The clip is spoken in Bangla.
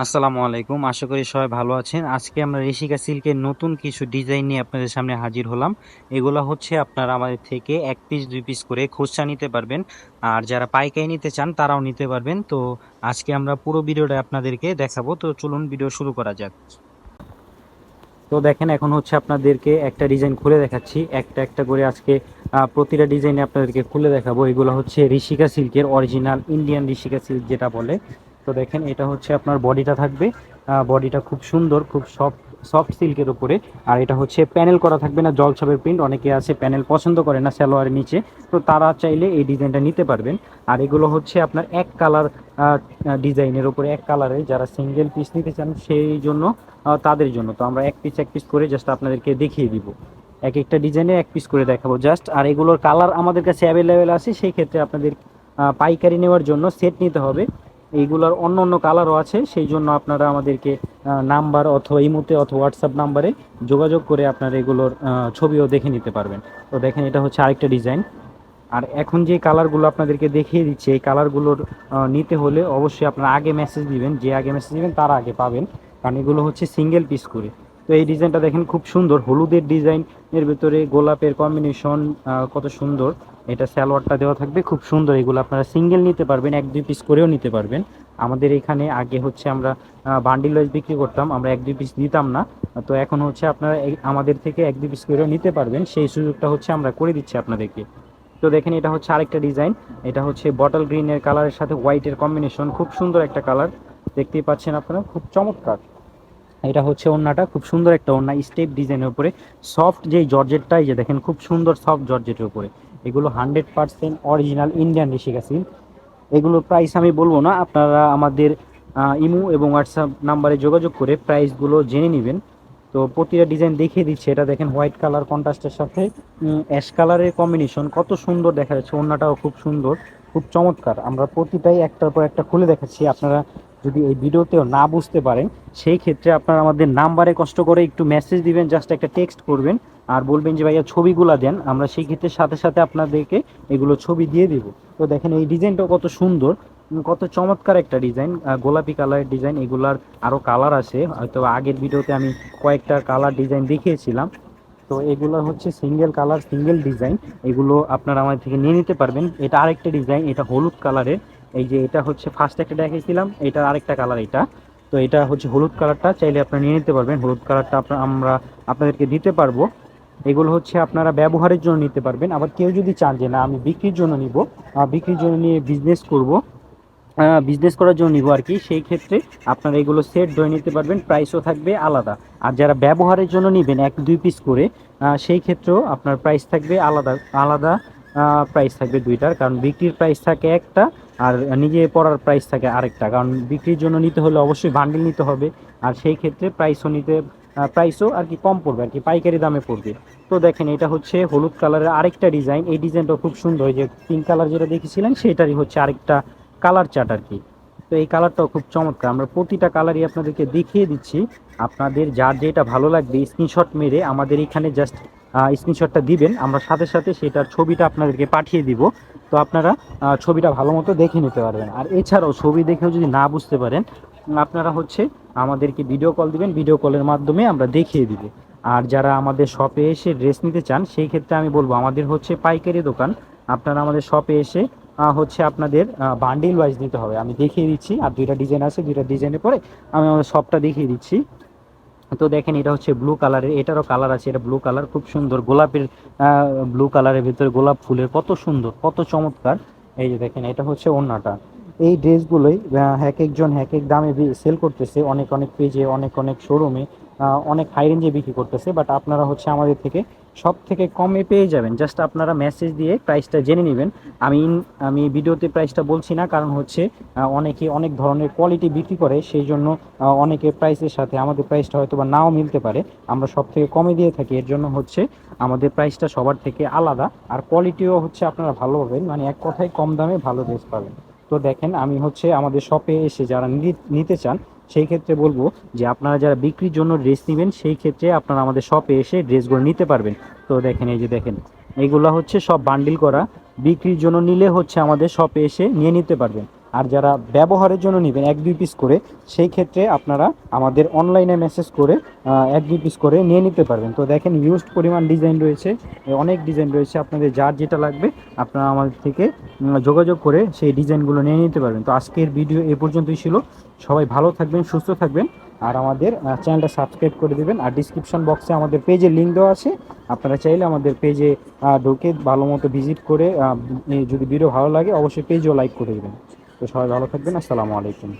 আসসালামু আলাইকুম। আশা করি সবাই ভালো আছেন। আজকে আমরা ঋষিকা সিল্কের নতুন কিছু ডিজাইন নিয়ে আপনাদের সামনে হাজির হলাম। এগুলো হচ্ছে আপনারা আমাদের থেকে 1 পিস 2 পিস করে খুচরা নিতে পারবেন, আর যারা পাইকারি নিতে চান তারাও নিতে পারবেন। তো আজকে আমরা পুরো ভিডিওটা আপনাদেরকে দেখাবো। তো চলুন ভিডিও শুরু করা যাক। তো দেখেন, এখন হচ্ছে আপনাদেরকে একটা ডিজাইন খুলে দেখাচ্ছি, একটা একটা করে আজকে প্রতিটা ডিজাইনে আপনাদেরকে খুলে দেখাবো। এগুলো হচ্ছে ঋষিকা সিল্কের অরিজিনাল ইন্ডিয়ান ঋষিকা সিল্ক যেটা বলে। তো দেখেন, এটা হচ্ছে আপনার বডিটা থাকবে, বডিটা খুব সুন্দর, খুব সফট সফট সিল্কের উপরে। আর এটা হচ্ছে প্যানেল করা থাকবে না, জলছাপের প্রিন্ট। অনেকে আছে প্যানেল পছন্দ করে না সালোয়ারের নিচে, তো তারা চাইলে এই ডিজাইনটা নিতে পারবেন। আর এগুলো হচ্ছে আপনার এক কালার ডিজাইনের উপরে, এক কালারে যারা সিঙ্গেল পিস নিতে চান সেই জন্য, তাদের জন্য। তো আমরা এক পিস এক পিস করে জাস্ট আপনাদেরকে দেখিয়ে দিব, এক একটা ডিজাইনে এক পিস করে দেখাবো জাস্ট। আর এগুলোর কালার আমাদের কাছে অ্যাভেলেবেল আছে, সেই ক্ষেত্রে আপনাদের পাইকারি নেওয়ার জন্য সেট নিতে হবে। এইগুলোর অন্য অন্য কালারও আছে, সেই জন্য আপনারা আমাদেরকে নাম্বার অথবা ইমোতে অথবা হোয়াটসঅ্যাপ নাম্বারে যোগাযোগ করে আপনারা এগুলোর ছবিও দেখে নিতে পারবেন। তো দেখেন, এটা হচ্ছে আরেকটা ডিজাইন। আর এখন যে কালারগুলো আপনাদেরকে দেখিয়ে দিচ্ছি, এই কালারগুলোর নিতে হলে অবশ্যই আপনারা আগে মেসেজ দিবেন, যে আগে মেসেজ দিবেন তারা আগে পাবেন, কারণ এগুলো হচ্ছে সিঙ্গেল পিস করে। তো এই ডিজাইনটা দেখেন, খুব সুন্দর হলুদের ডিজাইন, এর ভিতরে গোলাপের কম্বিনেশন, কত সুন্দর। এটা সালোয়ারটা দেওয়া থাকবে, খুব সুন্দর। এগুলো আপনারা সিঙ্গেল নিতে পারবেন, 1 2 পিস করেও নিতে পারবেন। আমাদের এখানে আগে হচ্ছে আমরা বান্ডিল ওয়াইজ বিক্রি করতাম, আমরা 1 2 পিস দিতাম না। তো এখন হচ্ছে আপনারা আমাদের থেকে 1 2 পিস করেও নিতে পারবেন, সেই সুযোগটা হচ্ছে আমরা করে দিচ্ছি আপনাদেরকে। তো দেখেন, এটা হচ্ছে আরেকটা ডিজাইন। এটা হচ্ছে বটল গ্রিনের কালারের সাথে হোয়াইটের কম্বিনেশন, খুব সুন্দর একটা কালার, দেখতেই পাচ্ছেন আপনারা, খুব চমৎকার। এটা হচ্ছে ওড়নাটা, খুব সুন্দর একটা ওড়না স্টেপ ডিজাইনের উপরে, সফট যেই জর্জেটটাই যে দেখেন, খুব সুন্দর সফট জর্জেটের উপরে। এগুলো 100% অরিজিনাল ইন্ডিয়ান ঋষিকা সিল্ক। এগুলোর প্রাইস আমি বলবো না, আপনারা আমাদের ইমো এবং হোয়াটসঅ্যাপ নাম্বারে যোগাযোগ করে প্রাইসগুলো জেনে নেবেন। তো প্রতিটা ডিজাইন দেখিয়ে দিচ্ছে। এটা দেখেন, হোয়াইট কালার কন্ট্রাস্টের সাথে অ্যাশ কালারের কম্বিনেশন, কত সুন্দর দেখা যাচ্ছে। ওড়নাটাও খুব সুন্দর, খুব চমৎকার। আমরা প্রতিটাই একটার পর একটা খুলে দেখাচ্ছি। আপনারা যদি এই ভিডিওতেও না বুঝতে পারেন, সেই ক্ষেত্রে আপনারা আমাদের নাম্বারে কষ্ট করে একটু মেসেজ দিবেন, জাস্ট একটা টেক্সট করবেন আর বলবেন যে ভাইয়া ছবিগুলো দেন, আমরা সেই ক্ষেত্রে সাথে সাথে আপনাদেরকে এগুলো ছবি দিয়ে দিব। তো দেখেন, এই ডিজাইনটাও কত সুন্দর, কত চমৎকার একটা ডিজাইন, গোলাপি কালারের ডিজাইন। এগুলার আরও কালার আছে, হয়তো আগের ভিডিওতে আমি কয়েকটা কালার ডিজাইন দেখিয়েছিলাম। তো এগুলো হচ্ছে সিঙ্গেল কালার সিঙ্গেল ডিজাইন, এগুলো আপনারা আমার থেকে নিয়ে নিতে পারবেন। এটা আরেকটা ডিজাইন, এটা হলুদ কালারের। এই যে এটা হচ্ছে ফার্স্ট একটা দেখিয়েছিলাম, এটা আরেকটা কালার এটা। তো এটা হচ্ছে হলুদ কালারটা, চাইলে আপনারা নিয়ে নিতে পারবেন। হলুদ কালারটা আমরা আপনাদেরকে দিতে পারবো। এগুলো হচ্ছে আপনারা ব্যবহারের জন্য নিতে পারবেন। আবার কেউ যদি চান যে না আমি বিক্রির জন্য নিব, বিক্রির জন্য নিয়ে বিজনেস করব, বিজনেস করার জন্য নিব আর কি, সেই ক্ষেত্রে আপনারা এগুলো সেট ধরে নিতে পারবেন, প্রাইসও থাকবে আলাদা। আর যারা ব্যবহারের জন্য নেবেন 1 2 পিস করে, সেই ক্ষেত্রেও আপনার প্রাইস থাকবে আলাদা আলাদা। প্রাইস থাকবে দুইটার, কারণ বিক্রির প্রাইস থাকে একটা, আর নিজে পড়ার প্রাইস থাকে আরেকটা। কারণ বিক্রির জন্য নিতে হলে অবশ্যই বান্ডিল নিতে হবে, আর সেই ক্ষেত্রে প্রাইসও আর কি কম পড়বে, আর কি পাইকারি দামে পড়বে। তো দেখেন, এটা হচ্ছে হলুদ কালারের আরেকটা ডিজাইন। এই ডিজাইনটা খুব সুন্দর, যে পিঙ্ক কালার যেটা দেখেছিলেন সেটারই হচ্ছে আরেকটা কালার চার্ট আর কি। তো এই কালারটাও খুব চমৎকার, আমরা প্রতিটা কালারই আপনাদেরকে দেখিয়ে দিচ্ছি। আপনাদের যার যেটা ভালো লাগবে স্ক্রিনশট মেরে আমাদের এখানে জাস্ট স্ক্রিনশটটা দিবেন, আমরা সাথে সাথে সেটার ছবিটা আপনাদেরকে পাঠিয়ে দিব। তো আপনারা ছবিটা ভালো মতো দেখে নিতে পারবেন। আর এছাড়াও ছবি দেখেও যদি না বুঝতে পারেন, আপনারা হচ্ছে আমাদেরকে ভিডিও কল দিবেন, ভিডিও কলের মাধ্যমে আমরা দেখিয়ে দিব। আর যারা আমাদের শপে এসে ড্রেস নিতে চান, সেই ক্ষেত্রে আমি বলবো আমাদের হচ্ছে পাইকারি দোকান। আপনারা আমাদের শপে এসে হচ্ছে আপনাদের বান্ডিল ওয়াইজ নিতে হবে, আমি দেখিয়ে দিচ্ছি। আর দুইটা ডিজাইন আছে, দুইটা ডিজাইনের পরে আমি আমাদের শপটা দেখিয়ে দিচ্ছি। তো দেখেন, এটা হচ্ছে ব্লু কালারের, এটারও কালার আছে, এটা ব্লু কালার, খুব সুন্দর গোলাপের, ব্লু কালারের ভিতরে গোলাপ ফুলের, কত সুন্দর কত চমৎকার। এই যে দেখেন, এটা হচ্ছে ওড়নাটা। এই ড্রেসগুলোই এক একজন এক এক দামে সেল করতেছে, অনেক অনেক পেজে, অনেক অনেক শোরুমে, অনেক হাই রেঞ্জে বিক্রি করতেছে। বাট আপনারা হচ্ছে আমাদের থেকে সব থেকে কমে পেয়ে যাবেন, জাস্ট আপনারা মেসেজ দিয়ে প্রাইসটা জেনে নেবেন। আমি আমি ভিডিওতে প্রাইসটা বলছি না, কারণ হচ্ছে অনেকে অনেক ধরনের কোয়ালিটি বিক্রি করে, সেই জন্য অনেকের প্রাইসের সাথে আমাদের প্রাইসটা হয়তো বা নাও মিলতে পারে। আমরা সব থেকে কমে দিয়ে থাকি, এর জন্য হচ্ছে আমাদের প্রাইসটা সবার থেকে আলাদা। আর কোয়ালিটিও হচ্ছে আপনারা ভালো পাবেন, মানে এক কথায় কম দামে ভালো ড্রেস পাবেন। তো দেখেন, আমি হচ্ছে আমাদের শপে এসে যারা নিতে চান, সেই ক্ষেত্রে বলবো যে আপনারা যারা বিক্রির জন্য ড্রেস নেবেন, সেই ক্ষেত্রে আপনারা আমাদের শপে এসে ড্রেসগুলো নিতে পারবেন। তো দেখেন, এই যে দেখেন, এইগুলো হচ্ছে সব বান্ডিল করা, বিক্রির জন্য নিলে হচ্ছে আমাদের শপে এসে নিয়ে নিতে পারবেন। আর যারা ব্যবহারের জন্য নেবেন 1-2 পিস করে, সেই ক্ষেত্রে আপনারা আমাদের অনলাইনে মেসেজ করে 1-2 পিস করে নিয়ে নিতে পারবেন। তো দেখেন ইউজড পরিমাণ ডিজাইন রয়েছে, অনেক ডিজাইন রয়েছে, আপনাদের যার যেটা লাগবে আপনারা আমাদের থেকে যোগাযোগ করে সেই ডিজাইনগুলো নিয়ে নিতে পারবেন। তো আজকের ভিডিও এ পর্যন্তই ছিল। সবাই ভালো থাকবেন, সুস্থ থাকবেন, আর আমাদের চ্যানেলটা সাবস্ক্রাইব করে দেবেন। আর ডিসক্রিপশন বক্সে আমাদের পেজের লিঙ্ক দেওয়া আছে, আপনারা চাইলে আমাদের পেজে ঢুকে ভালো মতো ভিজিট করে যদি ভিডিও ভালো লাগে অবশ্যই পেজও লাইক করে দেবেন। তো সবাই ভালো থাকবেন, আসসালামু আলাইকুম।